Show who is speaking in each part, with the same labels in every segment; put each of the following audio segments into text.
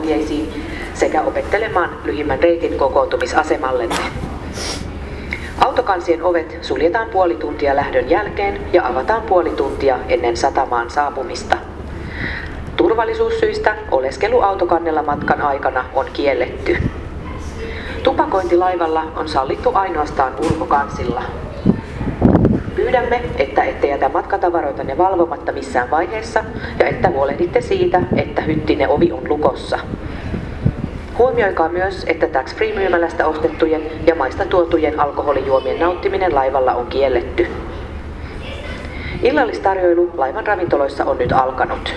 Speaker 1: ohjeisiin sekä opettelemaan lyhimmän reitin kokoontumisasemallenne. Autokansien ovet suljetaan puoli tuntia lähdön jälkeen ja avataan puoli tuntia ennen satamaan saapumista. Turvallisuussyistä oleskelu autokannella matkan aikana on kielletty. Tupakointi laivalla on sallittu ainoastaan ulkokansilla. Pyydämme, että ette jätä matkatavaroitanne valvomatta missään vaiheessa ja että huolehditte siitä, että hyttinen ovi on lukossa. Huomioikaa myös, että tax-free-myymälästä ostettujen ja maista tuotujen alkoholijuomien nauttiminen laivalla on kielletty. Illallistarjoilu laivan ravintoloissa on nyt alkanut.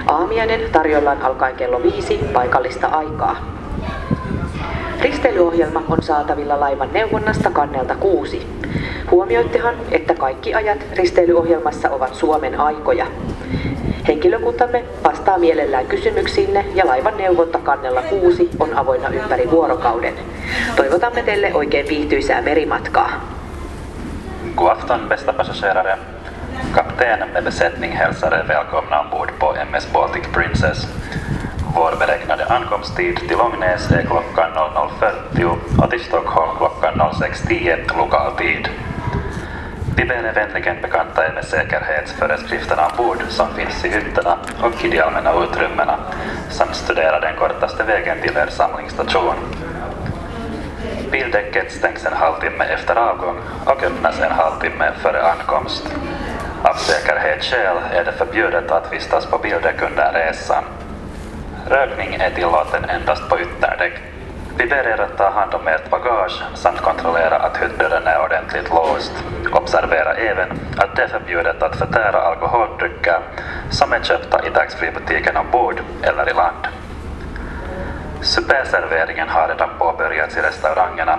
Speaker 1: Aamiainen tarjoillaan alkaen kello 5 paikallista aikaa. Risteilyohjelma on saatavilla laivan neuvonnasta kannelta 6. Huomioittehan, että kaikki ajat risteilyohjelmassa ovat Suomen aikoja. Henkilökuntamme vastaa mielellään kysymyksiinne ja laivan neuvonta kannella 6 on avoinna ympäri vuorokauden. Toivotamme teille oikein viihtyisää merimatkaa.
Speaker 2: God afton bästa passagerare. Kapten med besättning hälsar er välkomna ombord på MS Baltic Princess. Vår beräknade ankomsttid till Långnäs är klockan 00.40 och till Stockholm klockan 06.10 lokal tid. Vi ber er vänligen bekanta er med säkerhetsföreskrifterna ombord som finns i hytterna och i de allmänna utrymmena samt studera den kortaste vägen till er samlingsstation. Bildäcket stängs en halvtimme efter avgång och öppnas en halvtimme före ankomst. Av säkerhetsskäl är det förbjudet att vistas på bildäck under resan. Rökning är tillåten endast på ytterdäck. Vi ber er att ta hand om ert bagage samt kontrollera att hyttdörren är ordentligt låst. Observera även att det är förbjudet att förtära alkoholdrycker som är köpta i taxfree-butiken ombord eller i land. Supéserveringen har redan påbörjats i restaurangerna.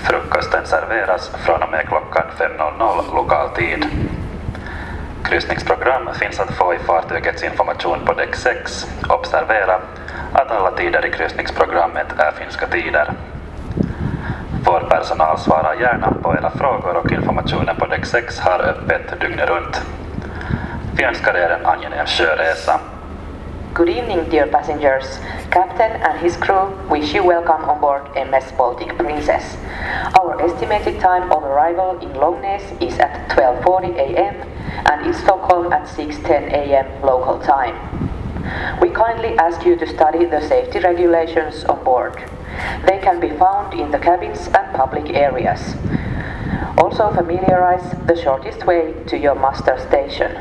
Speaker 2: Frukosten serveras från och med klockan 5.00 lokal tid. Kryssningsprogram finns att få i fartygets information på däck 6. Observera att alla tider i kryssningsprogrammet är finska tider. Vår personal svarar gärna på era frågor och informationen på däck 6 har öppet dygnet runt. Vi önskar er en angenäm sjöresa.
Speaker 1: Good evening, dear passengers. Captain and his crew wish you welcome on board MS Baltic Princess. Our estimated time of arrival in Långnäs is at 12:40 a.m. and in Stockholm at 6:10 a.m. local time. We kindly ask you to study the safety regulations on board. They can be found in the cabins and public areas. Also familiarize the shortest way to your muster station.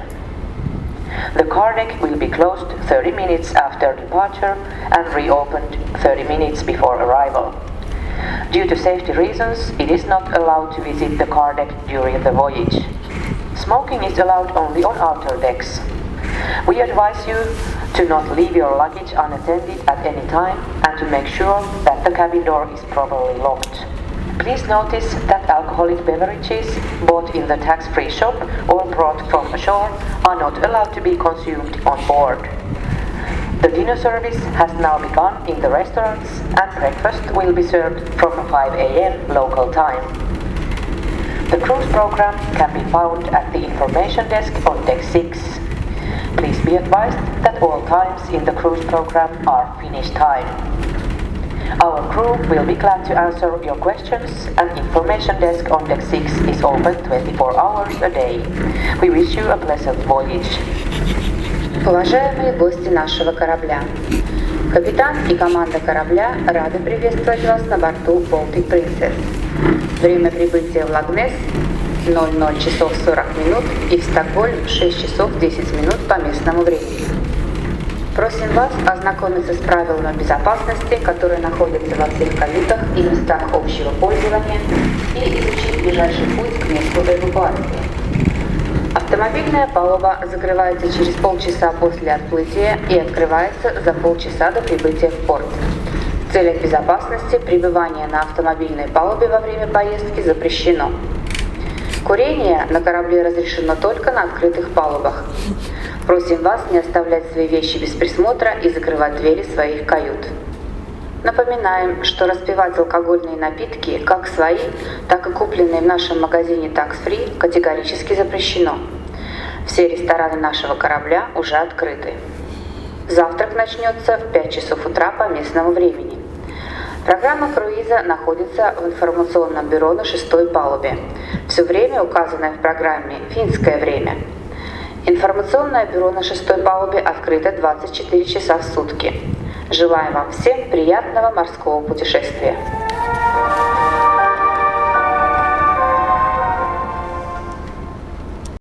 Speaker 1: The car deck will be closed 30 minutes after departure and reopened 30 minutes before arrival. Due to safety reasons, it is not allowed to visit the car deck during the voyage. Smoking is allowed only on outer decks. We advise you to not leave your luggage unattended at any time and to make sure that the cabin door is properly locked. Please notice that alcoholic beverages bought in the tax-free shop or brought from ashore are not allowed to be consumed on board. The dinner service has now begun in the restaurants and breakfast will be served from 5 a.m. local time. The cruise program can be found at the information desk on deck 6. Please be advised that all times in the cruise program are finish time. Our crew will be glad to answer your questions and information desk on deck 6 is open 24 hours a day. We wish you a pleasant voyage.
Speaker 3: Уважаемые гости нашего корабля, капитан и команда корабля рады приветствовать вас на борту Baltic Princess. Время прибытия в Логнес 00 часов 40 минут и в Стокгольм 6 часов 10 минут по местному времени. Просим вас ознакомиться с правилами безопасности, которые находятся во всех каютах и местах общего пользования, и изучить ближайший путь к месту эвакуации. Автомобильная палуба закрывается через полчаса после отплытия и открывается за полчаса до прибытия в порт. В целях безопасности пребывание на автомобильной палубе во время поездки запрещено. Курение на корабле разрешено только на открытых палубах. Просим вас не оставлять свои вещи без присмотра и закрывать двери своих кают. Напоминаем, что распивать алкогольные напитки, как свои, так и купленные в нашем магазине Tax Free, категорически запрещено. Все рестораны нашего корабля уже открыты. Завтрак начнется в 5 часов утра по местному времени. Программа круиза находится в информационном бюро на 6-й палубе. Все время, указанное в программе, финское время. Информационное бюро на 6-й палубе открыто 24 часа в сутки. Желаем вам всем приятного морского путешествия!